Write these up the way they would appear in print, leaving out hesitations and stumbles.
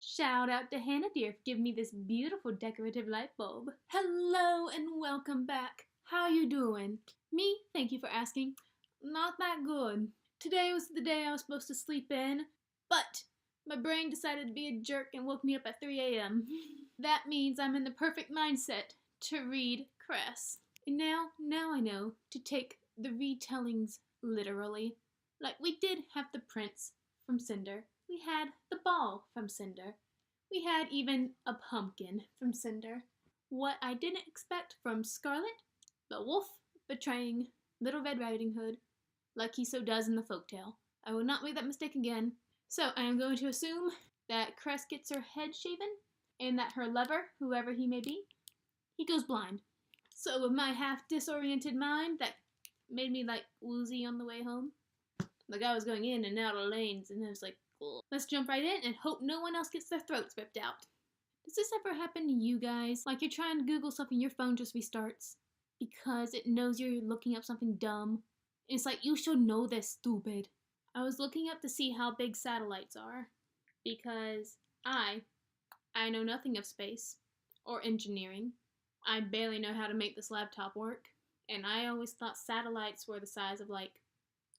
Shout out to Hannah dear for giving me this beautiful decorative light bulb. Hello and welcome back. How you doing? Me, thank you for asking. Not that good. Today was the day I was supposed to sleep in, but my brain decided to be a jerk and woke me up at 3 a.m. That means I'm in the perfect mindset to read Cress. And now I know to take the retellings literally. Like we did have the prince from Cinder. We had the ball from Cinder. We had even a pumpkin from Cinder. What I didn't expect from Scarlet, the wolf betraying Little Red Riding Hood, like he so does in the folktale. I will not make that mistake again. So I am going to assume that Cress gets her head shaven, and that her lover, whoever he may be, he goes blind. So with my half disoriented mind that made me like woozy on the way home, like I was going in and out of lanes, and I was like, cool. Let's jump right in and hope no one else gets their throats ripped out. Does this ever happen to you guys? Like you're trying to Google something, your phone just restarts because it knows you're looking up something dumb. It's like, you should know this, stupid. I was looking up to see how big satellites are because I know nothing of space or engineering. I barely know how to make this laptop work, and I always thought satellites were the size of like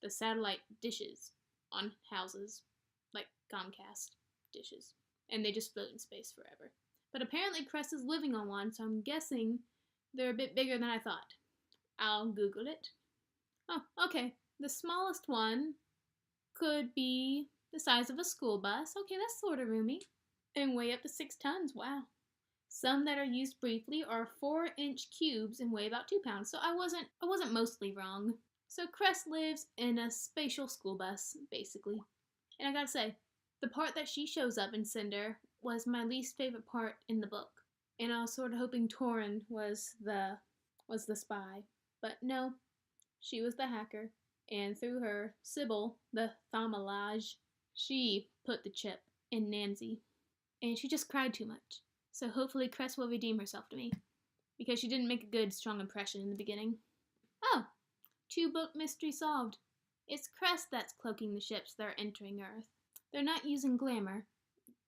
the satellite dishes on houses, like Comcast dishes, and they just float in space forever. But apparently Cress is living on one, so I'm guessing they're a bit bigger than I thought. I'll Google it. Oh, okay. The smallest one could be the size of a school bus. Okay, that's sort of roomy. And weigh up to 6 tons. Wow. Some that are used briefly are 4-inch cubes and weigh about 2 pounds. So I wasn't mostly wrong. So Cress lives in a spatial school bus, basically. And I gotta say, the part that she shows up in Cinder was my least favorite part in the book. And I was sort of hoping Torin was the spy. But no, she was the hacker. And through her, Sybil, the Thamalage, she put the chip in Nancy. And she just cried too much. So hopefully Cress will redeem herself to me, because she didn't make a good, strong impression in the beginning. Oh, 2-book mystery solved. It's Cress that's cloaking the ships that are entering Earth. They're not using glamour,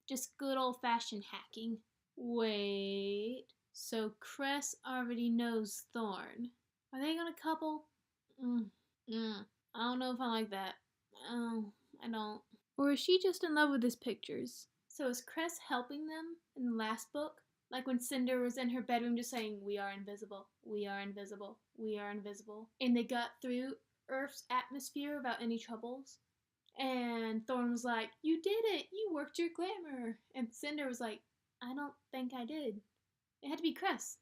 just good old-fashioned hacking. Wait, so Cress already knows Thorn. Are they gonna couple? I don't know if I like that. Oh, I don't. Or is she just in love with his pictures? So is Cress helping them in the last book? Like when Cinder was in her bedroom just saying, "We are invisible, we are invisible, we are invisible." And they got through Earth's atmosphere without any troubles. And Thorn was like, "You did it, you worked your glamour." And Cinder was like, "I don't think I did." It had to be Cress.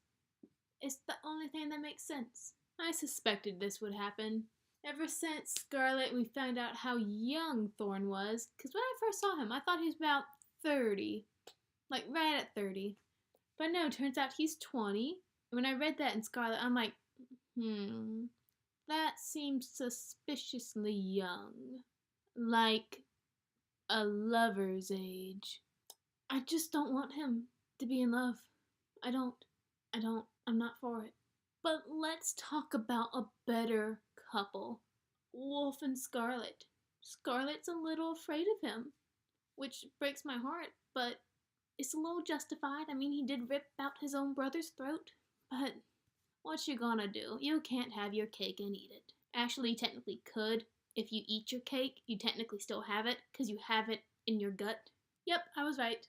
It's the only thing that makes sense. I suspected this would happen. Ever since Scarlet, we found out how young Thorn was. Because when I first saw him, I thought he was about 30. Like, right at 30. But no, turns out he's 20. And when I read that in Scarlet, I'm like, that seems suspiciously young. Like a lover's age. I just don't want him to be in love. I'm not for it. But let's talk about a better couple. Wolf and Scarlet. Scarlet's a little afraid of him, which breaks my heart, but it's a little justified. I mean, he did rip out his own brother's throat, but what you gonna do? You can't have your cake and eat it. Actually, you technically could. If you eat your cake, you technically still have it, because you have it in your gut. Yep, I was right.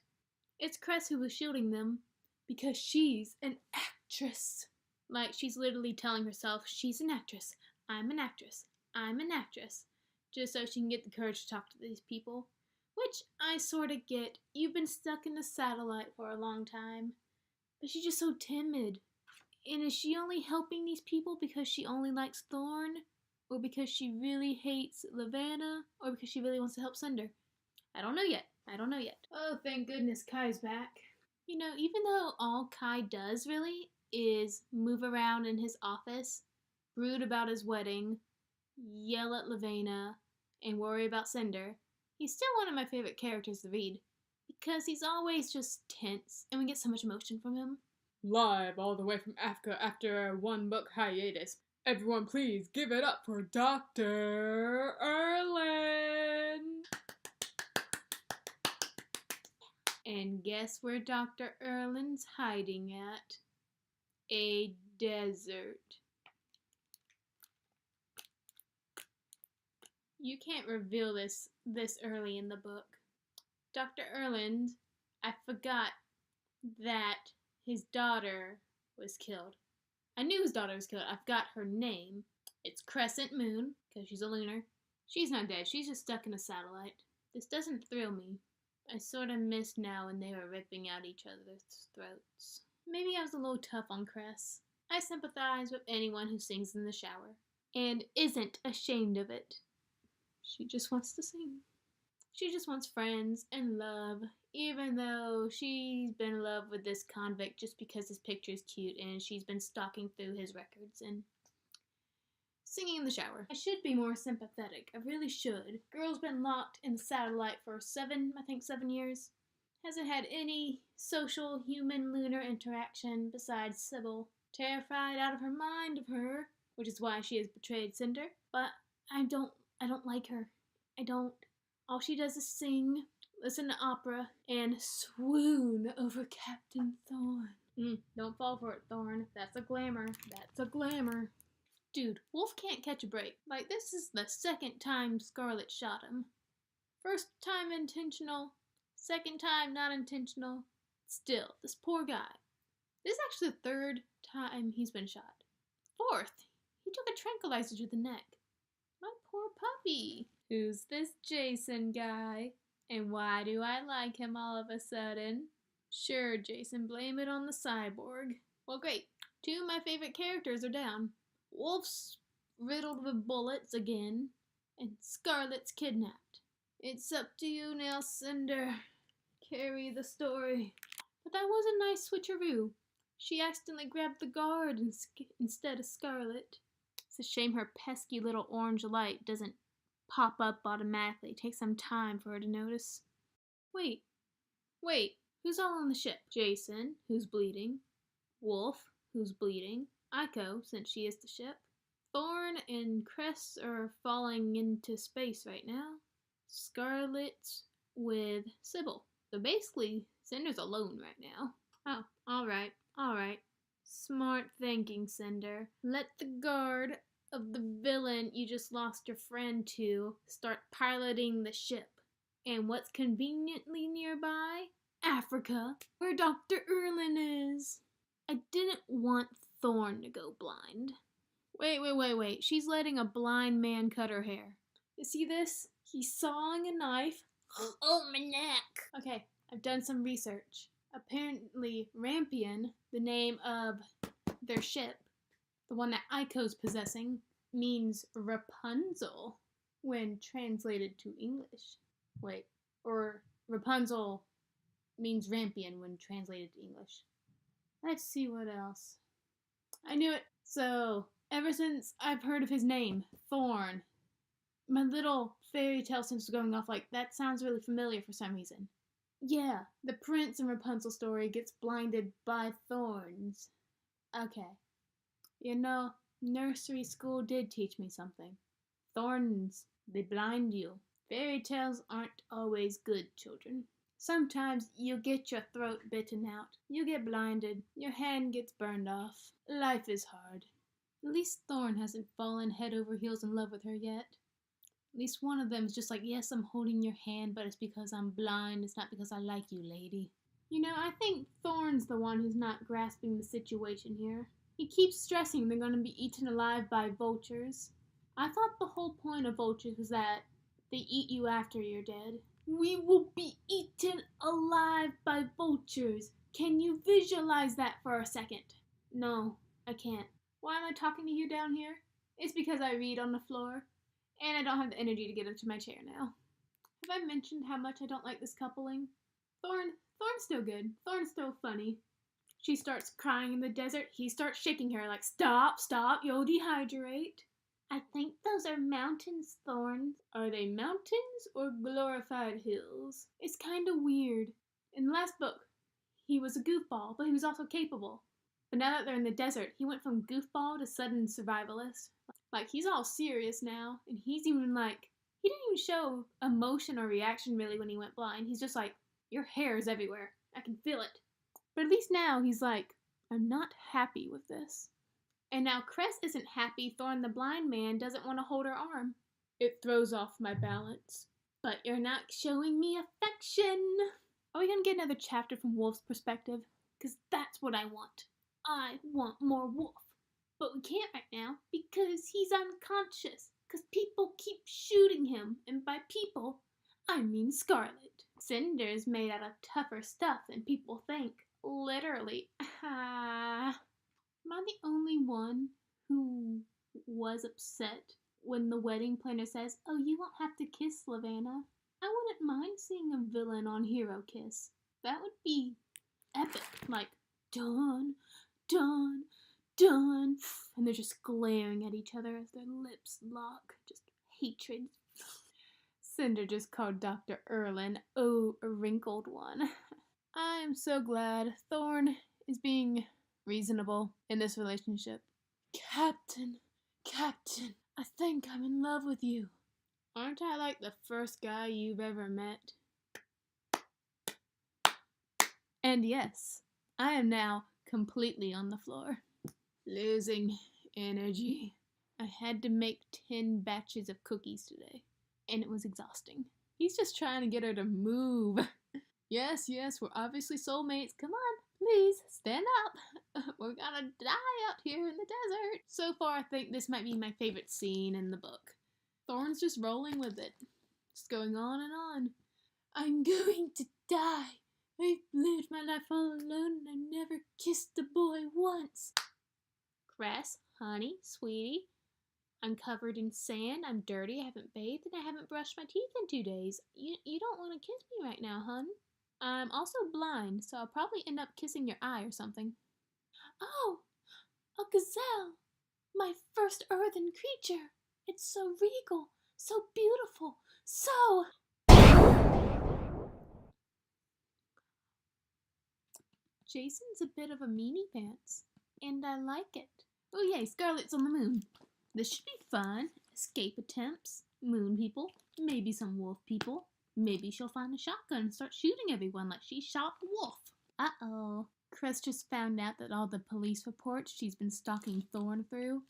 It's Cress who was shielding them, because she's an actress. Like, she's literally telling herself, she's an actress, I'm an actress, I'm an actress, just so she can get the courage to talk to these people. Which I sort of get. You've been stuck in a satellite for a long time, but she's just so timid. And is she only helping these people because she only likes Thorn? Or because she really hates Lavanna? Or because she really wants to help Cinder? I don't know yet. Oh, thank goodness Kai's back. You know, even though all Kai does really is move around in his office, brood about his wedding, yell at Lavanna, and worry about Cinder, he's still one of my favorite characters to read, because he's always just tense, and we get so much emotion from him. Live all the way from Africa after a 1-book hiatus. Everyone please give it up for Dr. Erland! And guess where Dr. Erlin's hiding at? A desert. You can't reveal this early in the book. Dr. Erland, I forgot that his daughter was killed. I knew his daughter was killed. I forgot her name. It's Crescent Moon, because she's a lunar. She's not dead. She's just stuck in a satellite. This doesn't thrill me. I sort of miss now when they were ripping out each other's throats. Maybe I was a little tough on Cress. I sympathize with anyone who sings in the shower and isn't ashamed of it. She just wants to sing. She just wants friends and love, even though she's been in love with this convict just because his picture is cute and she's been stalking through his records and singing in the shower. I should be more sympathetic. I really should. Girl's been locked in the satellite for 7 years. Hasn't had any social human lunar interaction besides Sybil. Terrified out of her mind of her, which is why she has betrayed Cinder. But I don't like her. I don't. All she does is sing, listen to opera, and swoon over Captain Thorn. Don't fall for it, Thorn. That's a glamour. That's a glamour. Dude, Wolf can't catch a break. Like, this is the second time Scarlet shot him. First time intentional, second time not intentional. Still, this poor guy. This is actually the third time he's been shot. Fourth, he took a tranquilizer to the neck. My poor puppy. Who's this Jason guy? And why do I like him all of a sudden? Sure, Jason, blame it on the cyborg. Well, great. 2 of my favorite characters are down. Wolf's riddled with bullets again, and Scarlet's kidnapped. It's up to you now, Cinder. Carry the story. But that was a nice switcheroo. She accidentally grabbed the guard instead of Scarlet. It's a shame her pesky little orange light doesn't pop up automatically. It takes some time for her to notice. Wait, who's all on the ship? Jason, who's bleeding. Wolf, who's bleeding. Aiko, since she is the ship. Thorn and Cress are falling into space right now. Scarlet with Sybil. So basically, Cinder's alone right now. Oh, alright. Smart thinking, Cinder. Let the guard of the villain you just lost your friend to start piloting the ship. And what's conveniently nearby? Africa, where Dr. Erlin is. I didn't want Thorn to go blind. Wait. She's letting a blind man cut her hair. You see this? He's sawing a knife. Oh, my neck. Okay, I've done some research. Apparently, Rampion, the name of their ship, the one that Aiko's possessing, means Rapunzel when translated to English. Or Rapunzel means Rampion when translated to English. Let's see what else. I knew it. So, ever since I've heard of his name, Thorn, my little fairy tale sense was going off like, that sounds really familiar for some reason. Yeah, the Prince and Rapunzel story gets blinded by thorns. Okay. You know, nursery school did teach me something. Thorns, they blind you. Fairy tales aren't always good, children. Sometimes you get your throat bitten out. You get blinded. Your hand gets burned off. Life is hard. At least Thorn hasn't fallen head over heels in love with her yet. At least one of them is just like, yes, I'm holding your hand, but it's because I'm blind. It's not because I like you, lady. You know, I think Thorn's the one who's not grasping the situation here. He keeps stressing they're going to be eaten alive by vultures. I thought the whole point of vultures was that they eat you after you're dead. We will be eaten alive by vultures. Can you visualize that for a second? No, I can't. Why am I talking to you down here? It's because I read on the floor. And I don't have the energy to get up to my chair now. Have I mentioned how much I don't like this coupling? Thorn's still good. Thorn's still funny. She starts crying in the desert. He starts shaking her like, stop, you'll dehydrate. I think those are mountains, Thorn. Are they mountains or glorified hills? It's kind of weird. In the last book, he was a goofball, but he was also capable. But now that they're in the desert, he went from goofball to sudden survivalist. Like, he's all serious now, and he's even like, he didn't even show emotion or reaction really when he went blind. He's just like, Your hair is everywhere. I can feel it. But at least now he's like, I'm not happy with this. And now Cress isn't happy Thorn the blind man doesn't want to hold her arm. It throws off my balance. But you're not showing me affection. Are we going to get another chapter from Wolf's perspective? Because that's what I want. I want more Wolf. But we can't right now because he's unconscious. Because people keep shooting him. And by people, I mean Scarlet. Cinder's made out of tougher stuff than people think. Literally. Am I the only one who was upset when the wedding planner says, oh, you won't have to kiss Lavanna? I wouldn't mind seeing a villain on hero kiss. That would be epic. Like, dun, dun, dun. And they're just glaring at each other as their lips lock. Just hatred. Cinder just called Dr. Erlin, oh, a wrinkled one. I am so glad Thorn is being reasonable in this relationship. Captain, I think I'm in love with you. Aren't I like the first guy you've ever met? And yes, I am now completely on the floor. Losing energy. I had to make 10 batches of cookies today, and it was exhausting. He's just trying to get her to move. Yes, we're obviously soulmates. Come on, please, stand up. We're gonna die out here in the desert. So far, I think this might be my favorite scene in the book. Thorn's just rolling with it. Just going on and on. I'm going to die. I've lived my life all alone and I never kissed a boy once. Cress, honey, sweetie, I'm covered in sand, I'm dirty, I haven't bathed, and I haven't brushed my teeth in 2 days. You don't want to kiss me right now, hun. I'm also blind, so I'll probably end up kissing your eye or something. Oh, a gazelle! My first earthen creature! It's so regal, so beautiful, so... Jason's a bit of a meanie pants, and I like it. Oh yay, Scarlet's on the moon. This should be fun. Escape attempts, moon people, maybe some wolf people. Maybe she'll find a shotgun and start shooting everyone like she shot the wolf. Uh-oh. Cress just found out that all the police reports she's been stalking Thorn through,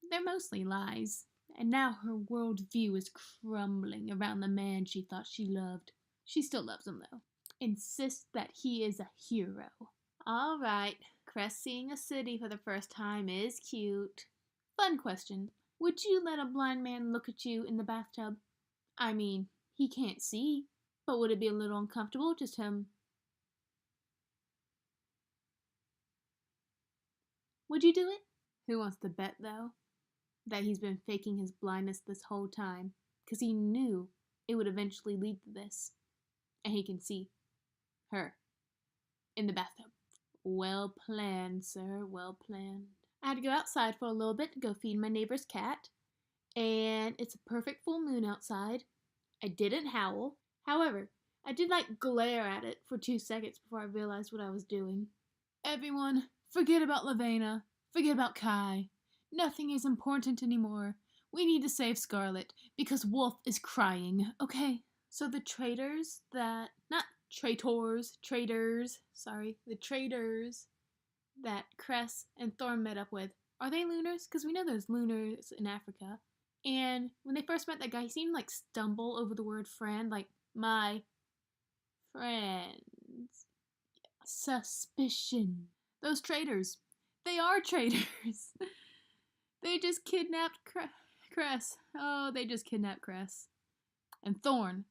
they're mostly lies. And now her worldview is crumbling around the man she thought she loved. She still loves him, though. Insists that he is a hero. All right, Cress seeing a city for the first time is cute. Fun question. Would you let a blind man look at you in the bathtub? I mean, he can't see, but would it be a little uncomfortable just him? Would you do it? Who wants to bet, though, that he's been faking his blindness this whole time? Because he knew it would eventually lead to this. And he can see her in the bathtub. Well planned, sir, well planned. I had to go outside for a little bit to go feed my neighbor's cat. And it's a perfect full moon outside. I didn't howl. However, I did glare at it for 2 seconds before I realized what I was doing. Everyone, forget about Lavanna. Forget about Kai. Nothing is important anymore. We need to save Scarlet because Wolf is crying, okay? So the traitors that that Cress and Thorn met up with, are they Lunars? Because we know there's Lunars in Africa. And when they first met that guy, he seemed stumble over the word friend, my friends. Suspicion. Those traitors. They are traitors. They just kidnapped Cress. Oh, they just kidnapped Cress. And Thorn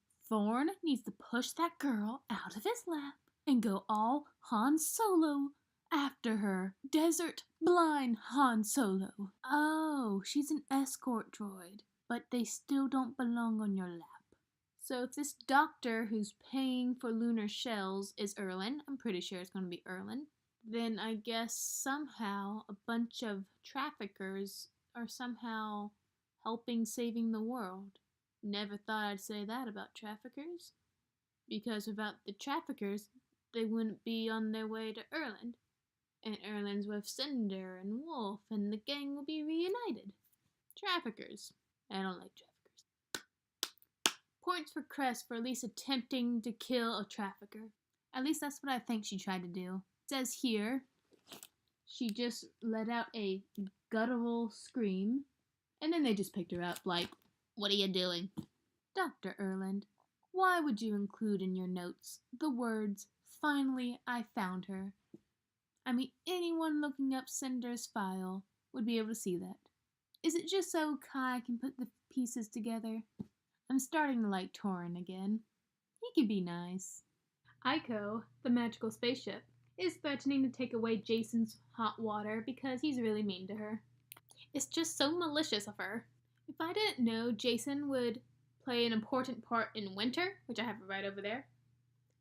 needs to push that girl out of his lap and go all Han Solo after her. Desert blind Han Solo. Oh, she's an escort droid, but they still don't belong on your lap. So if this doctor who's paying for lunar shells is Erlin, I'm pretty sure it's going to be Erlin, then I guess somehow a bunch of traffickers are somehow helping saving the world. Never thought I'd say that about traffickers, because without the traffickers, they wouldn't be on their way to Erland. And Erland's with Cinder and Wolf, and the gang will be reunited. Traffickers. I don't like traffickers. Points for Cress for at least attempting to kill a trafficker. At least that's what I think she tried to do. It says here, she just let out a guttural scream, and then they just picked her up like, "What are you doing?" Dr. Erland, why would you include in your notes the words, "Finally, I found her"? I mean, anyone looking up Cinder's file would be able to see that. Is it just so Kai can put the pieces together? I'm starting to like Torin again. He can be nice. Aiko, the magical spaceship, is threatening to take away Jason's hot water because he's really mean to her. It's just so malicious of her. If I didn't know Jason would play an important part in Winter, which I have right over there,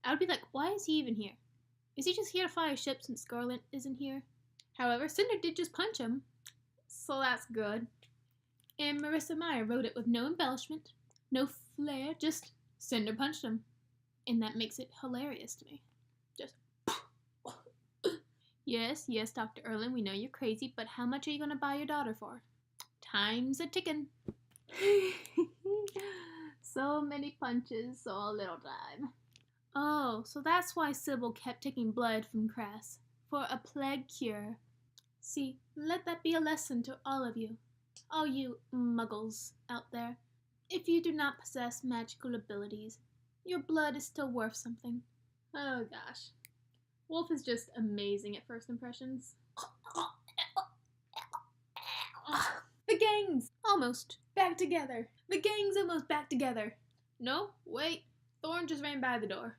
I would be like, why is he even here? Is he just here to fly a ship since Scarlet isn't here? However, Cinder did just punch him, so that's good. And Marissa Meyer wrote it with no embellishment, no flair, just Cinder punched him. And that makes it hilarious to me. Just Yes, Dr. Erland, we know you're crazy, but how much are you going to buy your daughter for? Time's a ticking. So many punches, so little time. Oh, so that's why Sybil kept taking blood from Cress, for a plague cure. See, let that be a lesson to all of you. All you muggles out there. If you do not possess magical abilities, your blood is still worth something. Oh gosh. Wolf is just amazing at first impressions. The gang's almost back together. The gang's almost back together. No, wait. Thorn just ran by the door.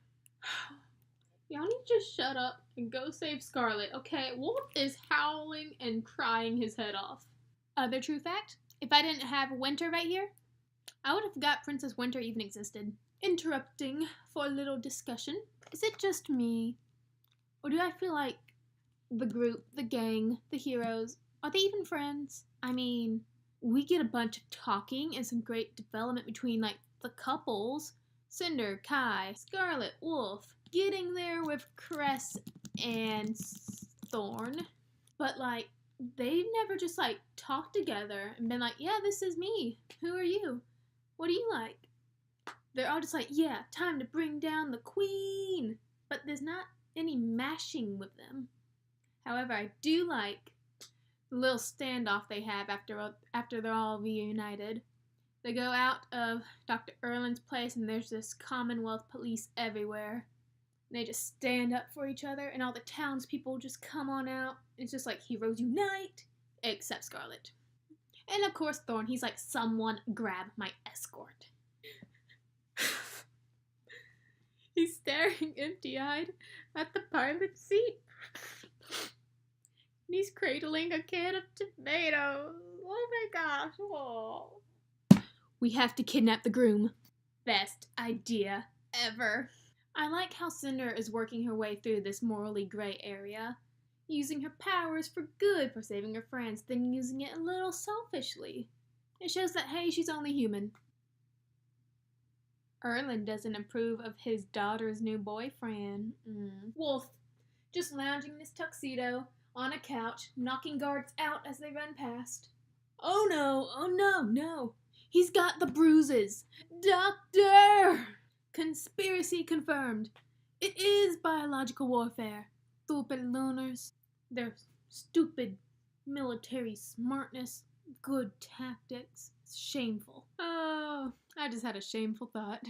Y'all need to just shut up and go save Scarlet, okay? Wolf is howling and crying his head off. Other true fact, if I didn't have Winter right here, I would have forgot Princess Winter even existed. Interrupting for a little discussion. Is it just me? Or do I feel like the group, the gang, the heroes, are they even friends? I mean, we get a bunch of talking and some great development between, like, the couples. Cinder, Kai, Scarlet, Wolf, getting there with Cress and Thorn. But, like, they've never just, like, talked together and been like, yeah, this is me. Who are you? What do you like? They're all just like, yeah, time to bring down the queen. But there's not any mashing with them. However, I do like the little standoff they have after they're all reunited. They go out of Dr. Erland's place and there's this Commonwealth police everywhere. And they just stand up for each other and all the townspeople just come on out. It's just like heroes unite, except Scarlet. And of course Thorn, he's like, someone grab my escort. He's staring empty-eyed at the pilot seat. And he's cradling a can of tomatoes. Oh my gosh. Oh. We have to kidnap the groom. Best idea ever. I like how Cinder is working her way through this morally gray area, using her powers for good for saving her friends, then using it a little selfishly. It shows that, hey, she's only human. Erland doesn't approve of his daughter's new boyfriend. Wolf, just lounging in his tuxedo on a couch, knocking guards out as they run past. Oh no. He's got the bruises. Doctor! Conspiracy confirmed. It is biological warfare. Stupid Lunars. Their stupid military smartness. Good tactics. It's shameful. Oh, I just had a shameful thought.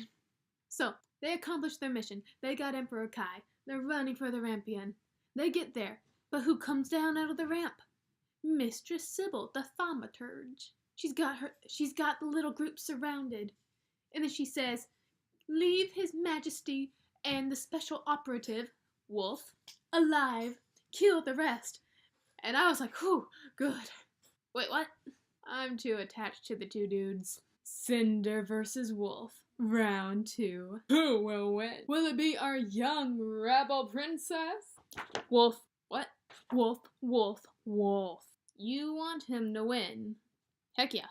So, they accomplished their mission. They got Emperor Kai. They're running for the Rampion. They get there. But who comes down out of the ramp? Mistress Sybil, the thaumaturge. She's got the little group surrounded. And then she says, leave His Majesty and the special operative, Wolf, alive. Kill the rest. And I was like, whew, good. Wait, what? I'm too attached to the two dudes. Cinder versus Wolf. Round 2. Who will win? Will it be our young rebel princess? Wolf. What? Wolf. You want him to win? Heck yeah.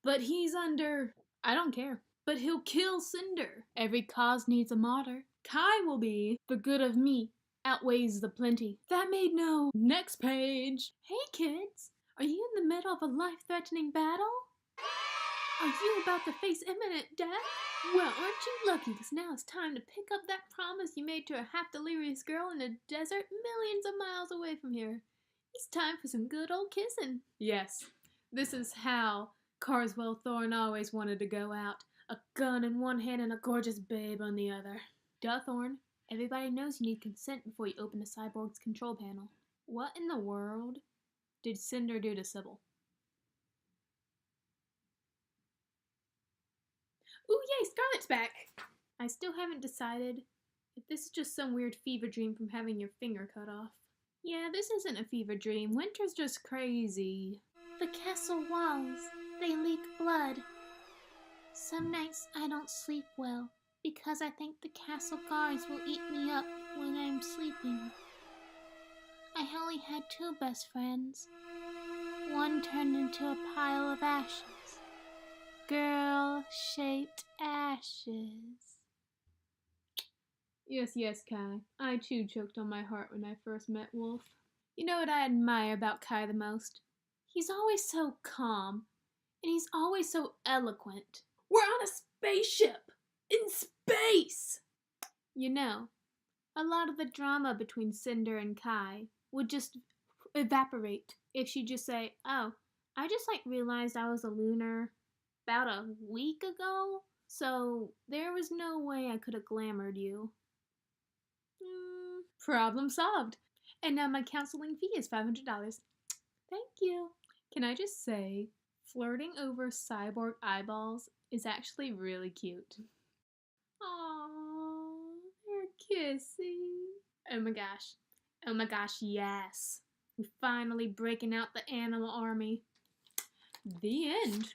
But he's under... I don't care. But he'll kill Cinder. Every cause needs a martyr. Kai will be the good of me outweighs the plenty. That made no... Next page. Hey kids, are you in the middle of a life-threatening battle? Are you about to face imminent death? Well, aren't you lucky, because now it's time to pick up that promise you made to a half-delirious girl in a desert millions of miles away from here. It's time for some good old kissing. Yes, this is how Carswell Thorne always wanted to go out. A gun in one hand and a gorgeous babe on the other. Duh, Thorne. Everybody knows you need consent before you open a cyborg's control panel. What in the world did Cinder do to Sybil? Ooh, yay, Scarlet's back! I still haven't decided if this is just some weird fever dream from having your finger cut off. Yeah, this isn't a fever dream. Winter's just crazy. The castle walls, they leak blood. Some nights I don't sleep well because I think the castle guards will eat me up when I'm sleeping. I only had 2 best friends. One turned into a pile of ashes. Girl-shaped ashes. Yes, yes, Kai. I too choked on my heart when I first met Wolf. You know what I admire about Kai the most? He's always so calm, and he's always so eloquent. We're on a spaceship! In space! You know, a lot of the drama between Cinder and Kai would just evaporate if she'd just say, oh, I just realized I was a lunar about a week ago, so there was no way I could have glamoured you. Problem solved. And now my counseling fee is $500. Thank you. Can I just say, flirting over cyborg eyeballs is actually really cute. Aww, they're kissing. Oh my gosh. Oh my gosh, yes. We're finally breaking out the animal army. The end.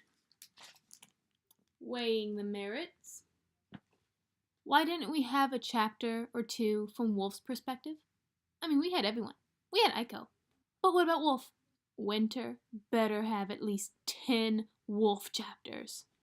Weighing the merits. Why didn't we have a chapter or 2 from Wolf's perspective? I mean, we had everyone. We had Aiko. But what about Wolf? Winter better have at least 10 Wolf chapters.